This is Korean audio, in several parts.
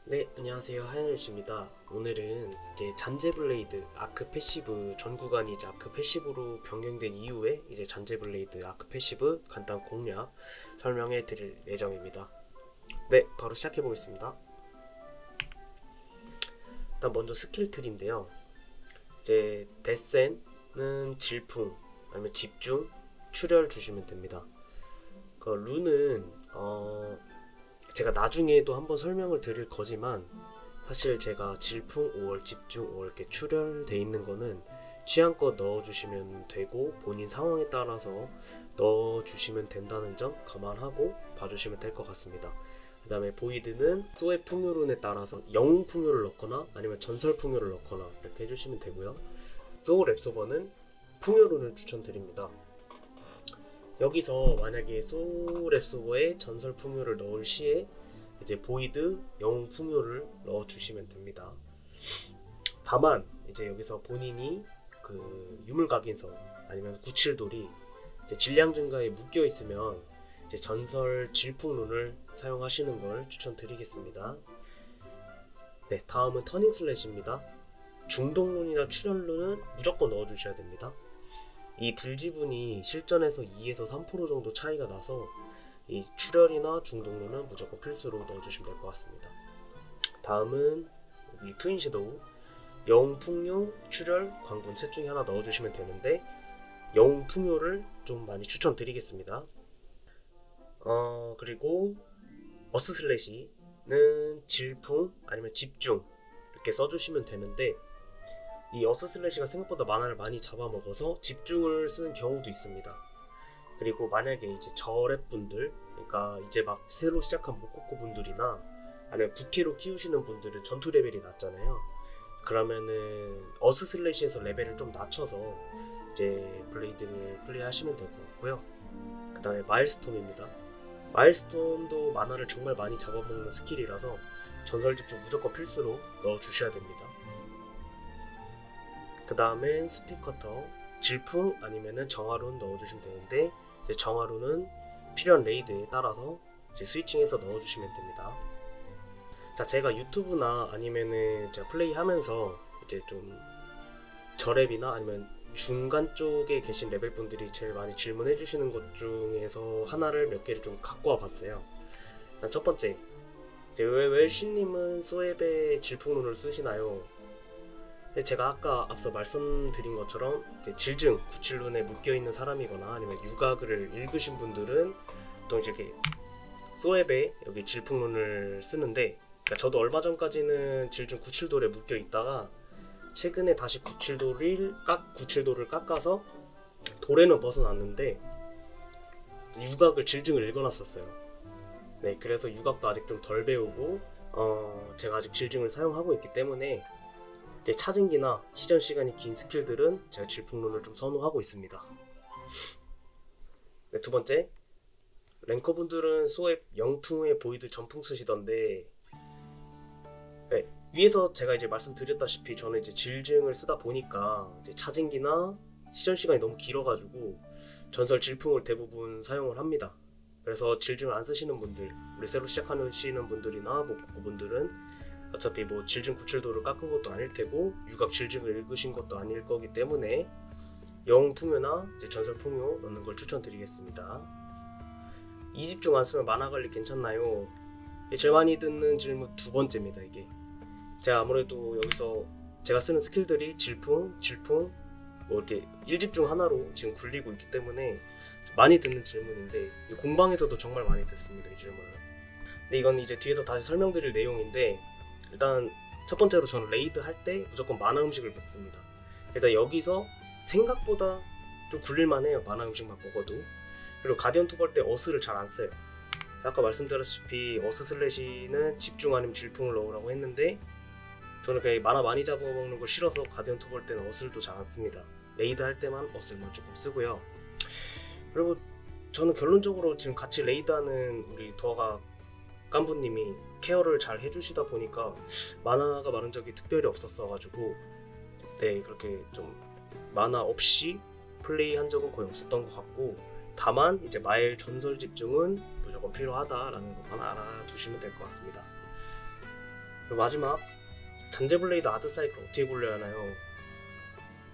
네, 안녕하세요. 하얀일씨입니다. 오늘은 이제 잔재블레이드 아크 패시브 전 구간이 이제 아크 패시브로 변경된 이후에 이제 잔재블레이드 아크 패시브 간단 공략 설명해 드릴 예정입니다. 네, 바로 시작해 보겠습니다. 일단 먼저 스킬 트리인데요. 이제 데센은 질풍 아니면 집중, 출혈 주시면 됩니다. 그 룬은 제가 나중에도 한번 설명을 드릴 거지만 사실 제가 질풍 5월, 집중 5월 이렇게 출혈돼 있는 거는 취향껏 넣어주시면 되고 본인 상황에 따라서 넣어주시면 된다는 점 감안하고 봐주시면 될 것 같습니다. 그 다음에 보이드는 소의 풍요룬에 따라서 영웅 풍요를 넣거나 아니면 전설 풍요를 넣거나 이렇게 해주시면 되고요. 소울 앱소버는 풍요룬을 추천드립니다. 여기서 만약에 소울 앱소버에 전설 풍요를 넣을 시에 이제 보이드 영웅 풍요를 넣어주시면 됩니다. 다만 이제 여기서 본인이 그 유물각인성 아니면 구칠돌이 이제 질량 증가에 묶여 있으면 이제 전설 질풍룬을 사용하시는 걸 추천드리겠습니다. 네, 다음은 터닝 슬래시입니다. 중동룬이나 출혈룬은 무조건 넣어주셔야 됩니다. 이 들지분이 실전에서 2에서 3% 정도 차이가 나서 이 출혈이나 중동룬은 무조건 필수로 넣어주시면 될 것 같습니다. 다음은 여기 트윈 섀도우 영웅 풍요, 출혈, 광분 셋 중에 하나 넣어주시면 되는데 영웅 풍요를 좀 많이 추천드리겠습니다. 그리고 어스 슬래시는 질풍 아니면 집중 이렇게 써주시면 되는데 이 어스 슬래시가 생각보다 만화를 많이 잡아먹어서 집중을 쓰는 경우도 있습니다. 그리고 만약에 이제 저랩 분들, 그러니까 이제 막 새로 시작한 모코코 분들이나 아니면 부캐로 키우시는 분들은 전투 레벨이 낮잖아요. 그러면은 어스 슬래시에서 레벨을 좀 낮춰서 이제 블레이드를 플레이하시면 될 것 같고요. 그 다음에 마일스톰입니다. 마일스톰도 만화를 정말 많이 잡아먹는 스킬이라서 전설 집중 무조건 필수로 넣어주셔야 됩니다. 그 다음엔 스피커터 질풍 아니면은 정화룬 넣어주시면 되는데 이제 정화룬은 필요한 레이드에 따라서 이제 스위칭해서 넣어주시면 됩니다. 자, 제가 유튜브나 아니면은 제가 플레이하면서 이제 좀 저랩이나 아니면 중간 쪽에 계신 레벨 분들이 제일 많이 질문해 주시는 것 중에서 하나를 몇 개를 좀 갖고 와 봤어요. 일단 첫 번째, 이제 왜 신님은 소앱에 질풍룬을 쓰시나요? 제가 아까 앞서 말씀드린 것처럼 이제 질증, 구칠룬에 묶여있는 사람이거나 아니면 유각을 읽으신 분들은 보통 이렇게 소앱에 여기 질풍룬을 쓰는데, 그러니까 저도 얼마 전까지는 질증 구칠돌에 묶여있다가 최근에 다시 구칠돌을 깎아서 돌에는 벗어났는데 유각을 질증을 읽어놨었어요. 네, 그래서 유각도 아직 좀 덜 배우고 제가 아직 질증을 사용하고 있기 때문에 차징기나 시전 시간이 긴 스킬들은 제가 질풍룬을 좀 선호하고 있습니다. 네, 두 번째, 랭커분들은 소앱 영풍의 보이드 전풍 쓰시던데, 네, 위에서 제가 이제 말씀드렸다시피 저는 이제 질증을 쓰다 보니까 이제 차징기나 시전 시간이 너무 길어가지고 전설 질풍을 대부분 사용을 합니다. 그래서 질증을 안 쓰시는 분들, 우리 새로 시작하시는 분들이나 모코분들은 어차피 뭐 질증 구칠도를 깎은 것도 아닐 테고 유각 질증을 읽으신 것도 아닐 거기 때문에 영웅 풍요나 이제 전설 풍요 넣는 걸 추천드리겠습니다. 이 집중 안 쓰면 만화 관리 괜찮나요? 제일 많이 듣는 질문 두 번째입니다. 이게 제가 아무래도 여기서 제가 쓰는 스킬들이 질풍 뭐 이렇게 1집중 하나로 지금 굴리고 있기 때문에 많이 듣는 질문인데 공방에서도 정말 많이 듣습니다. 이 질문을. 근데 이건 이제 뒤에서 다시 설명드릴 내용인데, 일단 첫 번째로 저는 레이드 할 때 무조건 만화 음식을 먹습니다. 일단 여기서 생각보다 좀 굴릴만 해요. 만화 음식만 먹어도. 그리고 가디언 투벌 때 어스를 잘 안 써요. 아까 말씀드렸다시피 어스 슬래시는 집중 아니면 질풍을 넣으라고 했는데 저는 그냥 만화 많이 잡아먹는 거 싫어서 가디언 투벌 때는 어스를 잘 안 씁니다. 레이드 할 때만 어스만 조금 쓰고요. 그리고 저는 결론적으로 지금 같이 레이드하는 우리 도화가 깐부님이 케어를 잘 해주시다 보니까 만화가 마른 적이 특별히 없었어가지고 네, 그렇게 좀 만화 없이 플레이한 적은 거의 없었던 것 같고, 다만 이제 마일 전설 집중은 무조건 필요하다라는 것만 알아두시면 될 것 같습니다. 그리고 마지막, 잔재블레이드 아드사이클 어떻게 굴려야 하나요?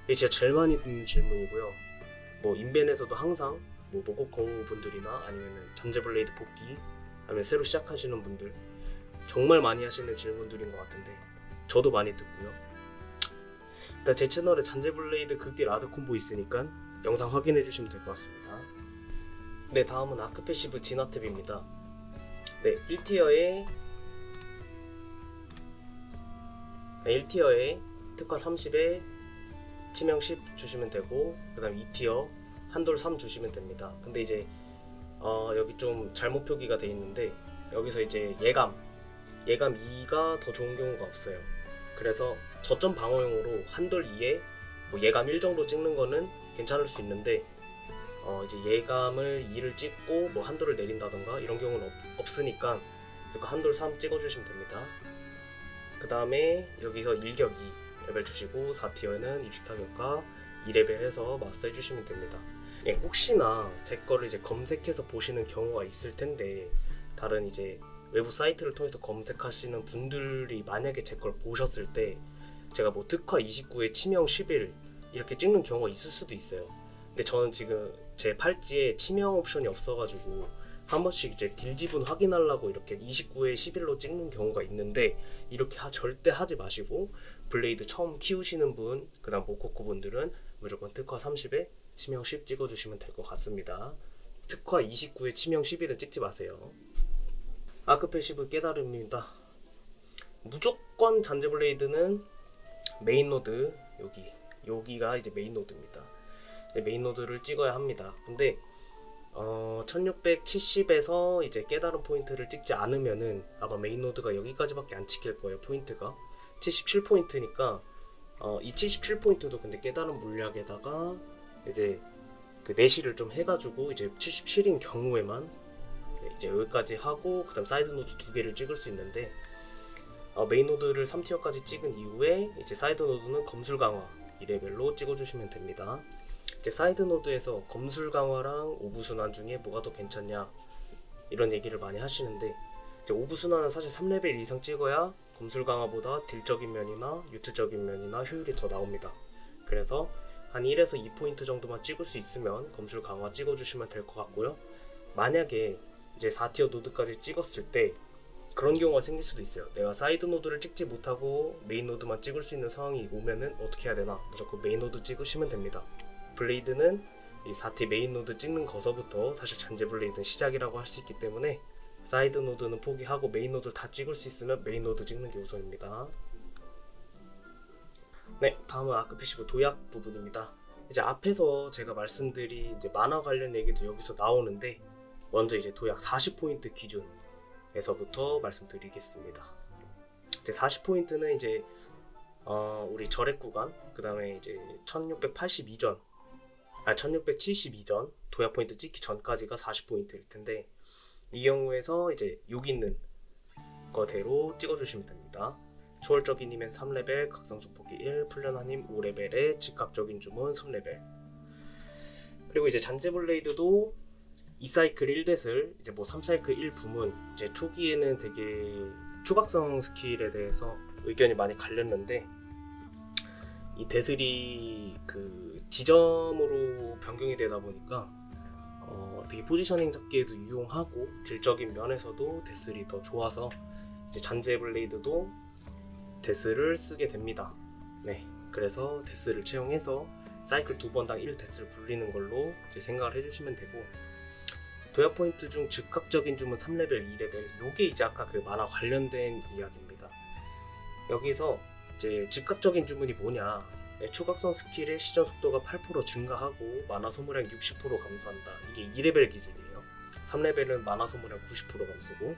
이게 진짜 제일 많이 듣는 질문이고요. 뭐 인벤에서도 항상 뭐 모코콩 분들이나 아니면 잔재블레이드 복귀, 아니면 새로 시작하시는 분들 정말 많이 하시는 질문들인 것 같은데 저도 많이 듣고요. 일단 제 채널에 잔재블레이드 극딜 아드 콤보 있으니까 영상 확인해 주시면 될 것 같습니다. 네, 다음은 아크패시브 진화탭입니다. 네, 1티어에 특화 30에 치명 10 주시면 되고, 그 다음 2티어 한돌 3 주시면 됩니다. 근데 이제 여기 좀 잘못 표기가 돼 있는데, 여기서 이제 예감 2가 더 좋은 경우가 없어요. 그래서 저점 방어용으로 한돌 2에 뭐 예감 1 정도 찍는 거는 괜찮을 수 있는데, 이제 예감을 2를 찍고 뭐 한돌을 내린다던가 이런 경우는 없으니까 한돌 3 찍어주시면 됩니다. 그 다음에 여기서 일격 2 레벨 주시고 4티어에는 입식 타격과 2레벨 해서 마스터 해주시면 됩니다. 네, 혹시나 제 거를 이제 검색해서 보시는 경우가 있을 텐데, 다른 이제 외부 사이트를 통해서 검색하시는 분들이 만약에 제 걸 보셨을 때 제가 뭐 특화 29에 치명 11 이렇게 찍는 경우가 있을 수도 있어요. 근데 저는 지금 제 팔찌에 치명 옵션이 없어가지고 한 번씩 이제 딜 지분 확인하려고 이렇게 29에 11로 찍는 경우가 있는데, 이렇게 절대 하지 마시고 블레이드 처음 키우시는 분, 그 다음 모코코 분들은 무조건 특화 30에 치명 10 찍어주시면 될 것 같습니다. 특화 29에 치명 11은 찍지 마세요. 아크패시브 깨달음입니다. 무조건 잔재블레이드는 메인 노드, 여기가 이제 메인 노드입니다. 메인 노드를 찍어야 합니다. 근데 1670에서 이제 깨달음 포인트를 찍지 않으면은 아마 메인 노드가 여기까지밖에 안 찍힐 거예요. 포인트가 77포인트니까 이 77포인트도 근데 깨달음 물약에다가 이제 그 내시를 좀 해가지고 이제 77인 경우에만 이제 여기까지 하고, 그 다음 사이드 노드 2개를 찍을 수 있는데, 메인 노드를 3티어까지 찍은 이후에 이제 사이드 노드는 검술 강화 2레벨로 찍어주시면 됩니다. 이제 사이드 노드에서 검술 강화랑 오브 순환 중에 뭐가 더 괜찮냐 이런 얘기를 많이 하시는데, 이제 오브 순환은 사실 3레벨 이상 찍어야 검술 강화보다 딜적인 면이나 유트적인 면이나 효율이 더 나옵니다. 그래서 한 1에서 2포인트 정도만 찍을 수 있으면 검술 강화 찍어주시면 될 것 같고요. 만약에 이제 4티어 노드까지 찍었을 때 그런 경우가 생길 수도 있어요. 내가 사이드 노드를 찍지 못하고 메인 노드만 찍을 수 있는 상황이 오면은 어떻게 해야 되나? 무조건 메인 노드 찍으시면 됩니다. 블레이드는 이 4티 메인 노드 찍는 거서부터 사실 잔재 블레이드는 시작이라고 할 수 있기 때문에 사이드 노드는 포기하고 메인 노드를 다 찍을 수 있으면 메인 노드 찍는 게 우선입니다. 네, 다음은 아크패시브 도약 부분입니다. 이제 앞에서 제가 말씀드린 이제 만화 관련 얘기도 여기서 나오는데, 먼저 이제 도약 40포인트 기준에서부터 말씀드리겠습니다. 이제 40포인트는 이제 우리 절액 구간, 그 다음에 이제 1682전, 1672전 도약 포인트 찍기 전까지가 40포인트일 텐데, 이 경우에서 이제 여기 있는 거대로 찍어주시면 됩니다. 초월적인 힘엔 3레벨, 각성적 포기 1, 풀련한 힘 5레벨에 즉각적인 주문 3레벨. 그리고 이제 잔재블레이드도 2사이클 1뎃을 이제 뭐 3사이클 1부문, 이제 초기에는 되게 초각성 스킬에 대해서 의견이 많이 갈렸는데, 이 데슬이 그 지점으로 변경이 되다 보니까 되게 포지셔닝 잡기에도 유용하고 딜적인 면에서도 데슬이 더 좋아서 이제 잔재블레이드도 데스를 쓰게 됩니다. 네, 그래서 데스를 채용해서 사이클 2번당 1데스를 굴리는 걸로 이제 생각을 해주시면 되고, 도약 포인트 중 즉각적인 주문 3레벨, 2레벨, 요게 이제 아까 그 만화 관련된 이야기입니다. 여기서 이제 즉각적인 주문이 뭐냐, 초각성 스킬의 시전 속도가 8% 증가하고 만화 소모량 60% 감소한다. 이게 2레벨 기준이에요. 3레벨은 만화 소모량 90% 감소고,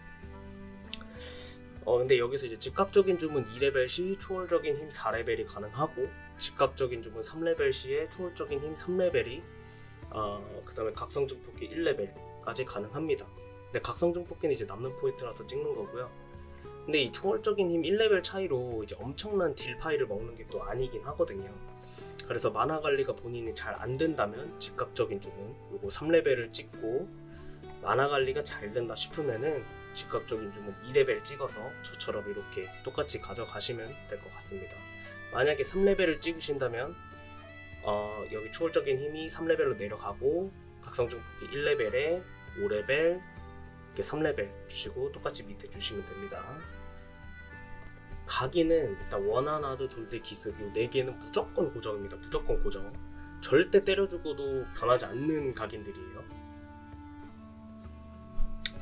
근데 여기서 이제 즉각적인 주문 2레벨 시 초월적인 힘 4레벨이 가능하고, 즉각적인 주문 3레벨 시에 초월적인 힘 3레벨이 그 다음에 각성적 폭기 1레벨까지 가능합니다. 근데 각성적 폭기는 이제 남는 포인트라서 찍는 거고요. 근데 이 초월적인 힘 1레벨 차이로 이제 엄청난 딜 파이를 먹는 게 또 아니긴 하거든요. 그래서 만화 관리가 본인이 잘 안 된다면 즉각적인 주문 요거 3레벨을 찍고, 만화 관리가 잘 된다 싶으면은 즉각적인 주문 2레벨 찍어서 저처럼 이렇게 똑같이 가져가시면 될 것 같습니다. 만약에 3레벨을 찍으신다면 여기 초월적인 힘이 3레벨로 내려가고 각성중 폭기 1레벨에 5레벨 이렇게 3레벨 주시고 똑같이 밑에 주시면 됩니다. 각인은 일단 원하나드 돌대 기습 이 4개는 무조건 고정입니다. 무조건 고정. 절대 때려주고도 변하지 않는 각인들이에요.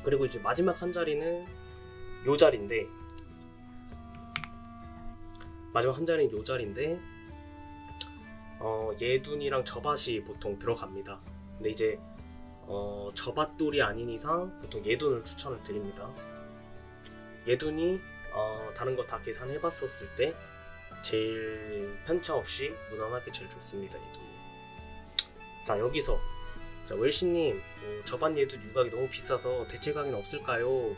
그리고 이제 마지막 한 자리는 요 자리인데 예둔이랑 저밭이 보통 들어갑니다. 근데 이제 저밭돌이 아닌 이상 보통 예둔을 추천을 드립니다. 예둔이 다른 거 다 계산해 봤었을 때 제일 편차 없이 무난하게 제일 좋습니다. 예둔이. 자, 여기서 웰시님 저밭 예둔 유각이 너무 비싸서 대체 각인 없을까요?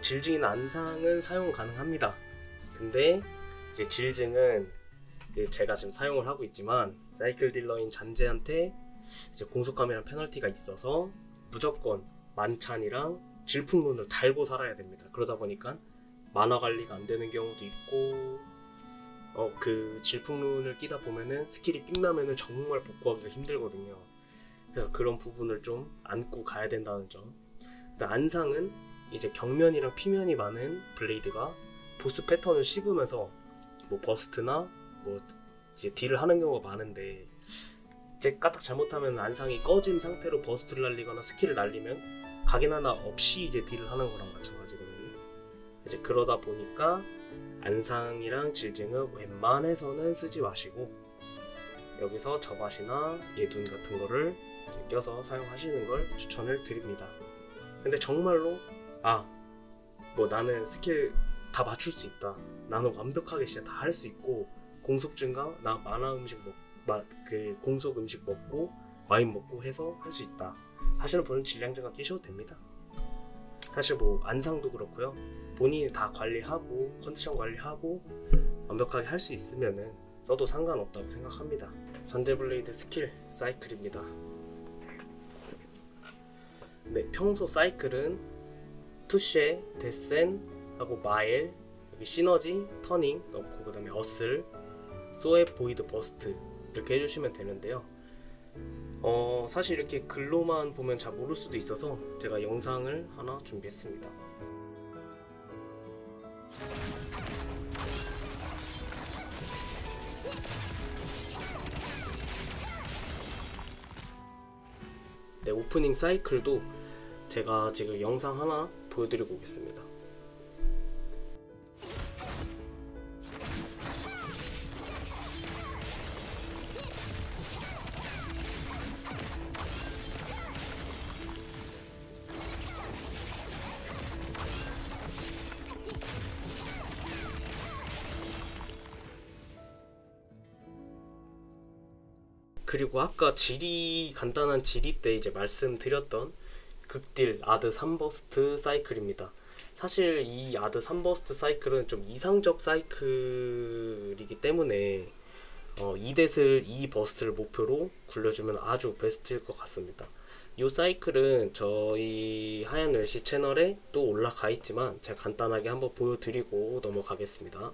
질증이나 안상은 사용 가능합니다. 근데 이제 질증은 제가 지금 사용을 하고 있지만 사이클 딜러인 잔재한테 이제 공속감이랑 페널티가 있어서 무조건 만찬이랑 질풍룬을 달고 살아야 됩니다. 그러다 보니까 만화 관리가 안 되는 경우도 있고 그 질풍룬을 끼다 보면은 스킬이 삥 나면은 정말 복구하기가 힘들거든요. 그래서 그런 부분을 좀 안고 가야 된다는 점. 근데 안상은 이제 경면이랑 피면이 많은 블레이드가 보스 패턴을 씹으면서 뭐 버스트나 뭐 이제 딜을 하는 경우가 많은데 이제 까딱 잘못하면 안상이 꺼진 상태로 버스트를 날리거나 스킬을 날리면 각인 하나 없이 이제 딜을 하는 거랑 마찬가지거든요. 이제 그러다 보니까 안상이랑 질증은 웬만해서는 쓰지 마시고 여기서 저밭이나 예둔 같은 거를 이제 껴서 사용하시는 걸 추천을 드립니다. 근데 정말로 뭐 나는 스킬 다 맞출 수 있다, 나는 완벽하게 진짜 다 할 수 있고 공속 증강, 나 만화 음식 그 공속 음식 먹고 와인 먹고 해서 할 수 있다 하시는 분은 질량 증강 끼셔도 됩니다. 사실 뭐 안상도 그렇고요. 본인이 다 관리하고 컨디션 관리하고 완벽하게 할 수 있으면은 써도 상관없다고 생각합니다. 잔재블레이드 스킬 사이클입니다. 네, 평소 사이클은 투쉐, 데센 하고 마엘, 여기 시너지, 터닝 넣고 그 다음에 어슬, 소에 보이드 버스트 이렇게 해주시면 되는데요. 사실 이렇게 글로만 보면 잘 모를 수도 있어서 제가 영상을 하나 준비했습니다. 네, 오프닝 사이클도 제가 지금 영상 하나 보여드리고 오겠습니다. 그리고 아까 간단한 지리 때 이제 말씀드렸던 극딜 아드 3버스트 사이클입니다. 사실 이 아드 3버스트 사이클은 좀 이상적 사이클이기 때문에 2뎃을 2버스트를 목표로 굴려주면 아주 베스트일 것 같습니다. 이 사이클은 저희 하얀 웰시 채널에 또 올라가 있지만 제가 간단하게 한번 보여드리고 넘어가겠습니다.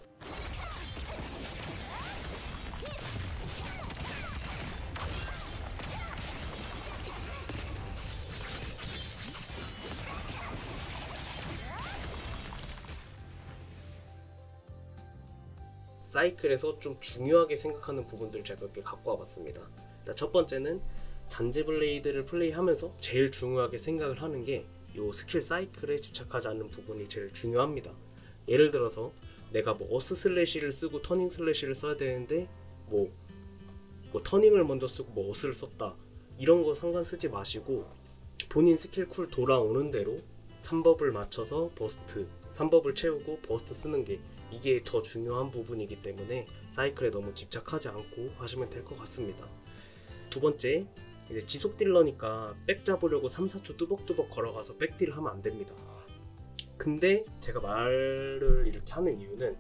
사이클에서 좀 중요하게 생각하는 부분들을 제가 몇 개 갖고 와봤습니다. 일단 첫 번째는 잔재블레이드를 플레이하면서 제일 중요하게 생각을 하는 게 이 스킬 사이클에 집착하지 않는 부분이 제일 중요합니다. 예를 들어서 내가 뭐 어스 슬래시를 쓰고 터닝 슬래시를 써야 되는데 뭐 터닝을 먼저 쓰고 뭐 어스를 썼다, 이런 거 상관 쓰지 마시고 본인 스킬 쿨 돌아오는 대로 3법을 맞춰서 버스트, 3법을 채우고 버스트 쓰는 게 이게 더 중요한 부분이기 때문에 사이클에 너무 집착하지 않고 하시면 될 것 같습니다. 두 번째, 이제 지속 딜러니까 백 잡으려고 3-4초 뚜벅뚜벅 걸어가서 백딜을 하면 안 됩니다. 근데 제가 말을 이렇게 하는 이유는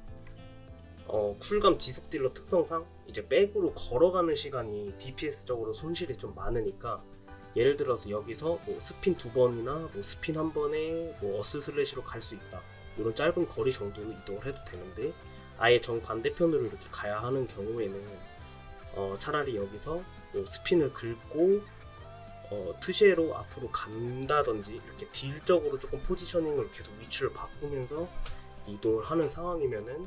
쿨감 지속 딜러 특성상 이제 백으로 걸어가는 시간이 DPS적으로 손실이 좀 많으니까 예를 들어서 여기서 뭐 스핀 2번이나 뭐 스핀 1번에 뭐 어스 슬래시로 갈 수 있다, 이런 짧은 거리 정도는 이동을 해도 되는데, 아예 정반대편으로 이렇게 가야 하는 경우에는 차라리 여기서 뭐 스핀을 긁고 트쉐로 앞으로 간다든지 이렇게 딜적으로 조금 포지셔닝을 계속 위치를 바꾸면서 이동을 하는 상황이면은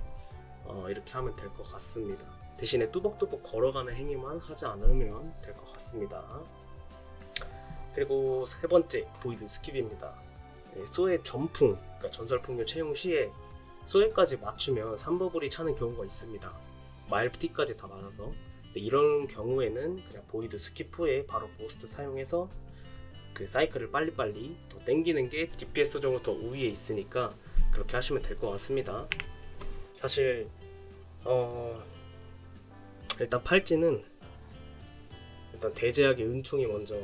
이렇게 하면 될 것 같습니다. 대신에 뚜벅뚜벅 걸어가는 행위만 하지 않으면 될 것 같습니다. 그리고 세 번째, 보이드 스킵입니다. 소의 전풍, 그러니까 전설풍류 채용 시에 소에까지 맞추면 3버블이 차는 경우가 있습니다. 마일프티까지 다 맞아서. 이런 경우에는 그냥 보이드 스킵 후에 바로 보스트 사용해서 그 사이클을 빨리빨리 더 땡기는 게 DPS적으로 더 우위에 있으니까 그렇게 하시면 될 것 같습니다. 사실 일단 팔찌는 일단 대제약의 은총이 먼저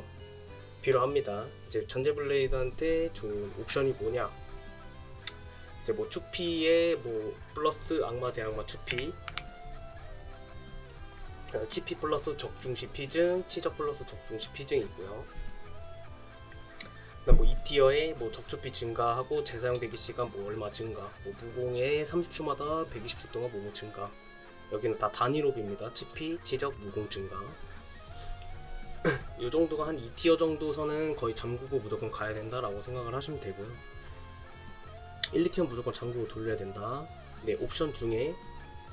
필요합니다. 이제 잔재블레이드한테 좋은 옵션이 뭐냐, 이제 뭐 축피에 뭐 플러스 악마 대악마 축피, 치피 플러스 적중시 피증, 치적 플러스 적중시 피증이고요. 그다음 뭐 2티어에 뭐 적축피 증가하고 재사용 대기 시간 뭐 얼마 증가, 뭐 무공에 30초마다 120초 동안 모모 증가. 여기는 다 단일옵입니다. 치피, 치적, 무공 증가. 이 정도가 한 2티어 정도 선은 거의 잠그고 무조건 가야 된다라고 생각을 하시면 되고요. 1, 2티어 무조건 잠그고 돌려야 된다. 네, 옵션 중에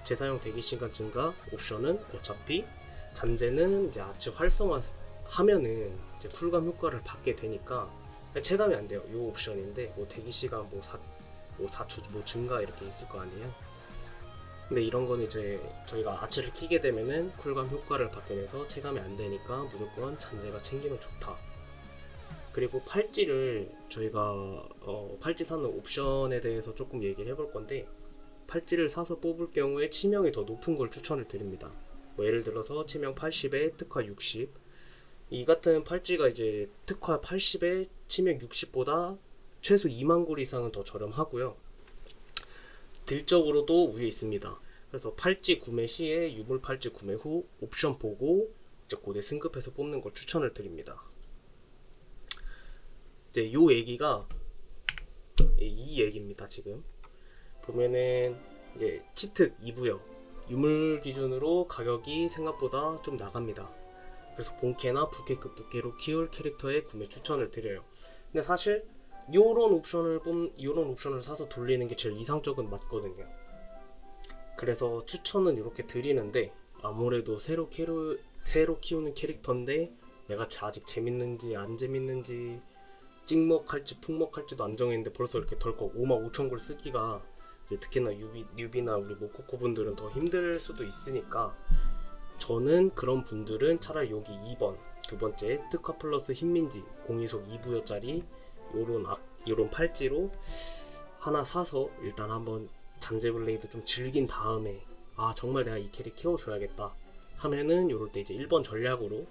재사용 대기 시간 증가 옵션은 어차피 잔재는 이제 아치 활성화하면은 이제 쿨감 효과를 받게 되니까 체감이 안 돼요. 이 옵션인데 뭐 대기 시간 뭐 4초 뭐 증가 이렇게 있을 거 아니에요. 근데 이런 거는 이제 저희가 아치를 키게 되면은 쿨감 효과를 받게 돼서 체감이 안 되니까 무조건 잔재가 챙기면 좋다. 그리고 팔찌를 저희가 팔찌 사는 옵션에 대해서 조금 얘기를 해볼 건데, 팔찌를 사서 뽑을 경우에 치명이 더 높은 걸 추천을 드립니다. 뭐 예를 들어서 치명 80에 특화 60, 이 같은 팔찌가 이제 특화 80에 치명 60보다 최소 2만 골 이상은 더 저렴하고요. 딜적으로도 위에 있습니다. 그래서 팔찌 구매 시에 유물 팔찌 구매 후 옵션 보고 이제 고대 승급해서 뽑는 걸 추천을 드립니다. 이제 요 얘기가 이 얘기입니다. 지금 보면은 이제 치특 2부요. 유물 기준으로 가격이 생각보다 좀 나갑니다. 그래서 본캐나 부캐급 부캐로 키울 캐릭터의 구매 추천을 드려요. 근데 사실 요런 옵션을 사서 돌리는 게 제일 이상적은 맞거든요. 그래서 추천은 이렇게 드리는데, 아무래도 새로 키우는 캐릭터인데 내가 아직 재밌는지 안 재밌는지 찍먹할지 풍먹할지도 안 정했는데 벌써 이렇게 덜컥 55,000골 쓰기가 이제 특히나 뉴비나 우리 모코코 분들은 더 힘들 수도 있으니까, 저는 그런 분들은 차라리 여기 2번 두 번째 특화 플러스 흰민지 공이속 2부여짜리 요런 팔찌로 하나 사서 일단 한번 잔재블레이드 좀 즐긴 다음에 정말 내가 이 캐릭 키워줘야겠다 하면은 요럴 때 이제 1번 전략으로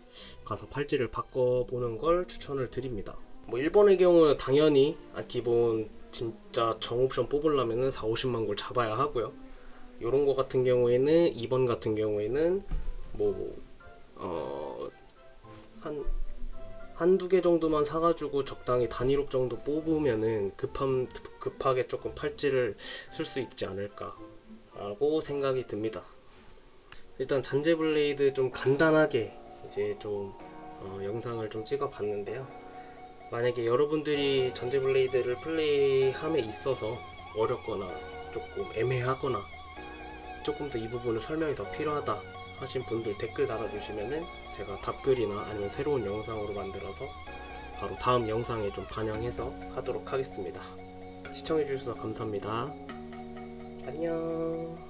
가서 팔찌를 바꿔보는 걸 추천을 드립니다. 뭐 1번의 경우는 당연히 기본 진짜 정옵션 뽑으려면은 4-50만 골 잡아야 하고요. 요런 거 같은 경우에는 2번 같은 경우에는 한두 개 정도만 사가지고 적당히 단일옵 정도 뽑으면은 급하게 조금 팔찌를 쓸 수 있지 않을까 라고 생각이 듭니다. 일단 잔재블레이드 좀 간단하게 이제 좀 영상을 좀 찍어 봤는데요. 만약에 여러분들이 잔재블레이드를 플레이함에 있어서 어렵거나 조금 애매하거나 조금 더 이 부분을 설명이 더 필요하다 하신 분들 댓글 달아주시면은 제가 답글이나 아니면 새로운 영상으로 만들어서 바로 다음 영상에 좀 반영해서 하도록 하겠습니다. 시청해주셔서 감사합니다. 안녕.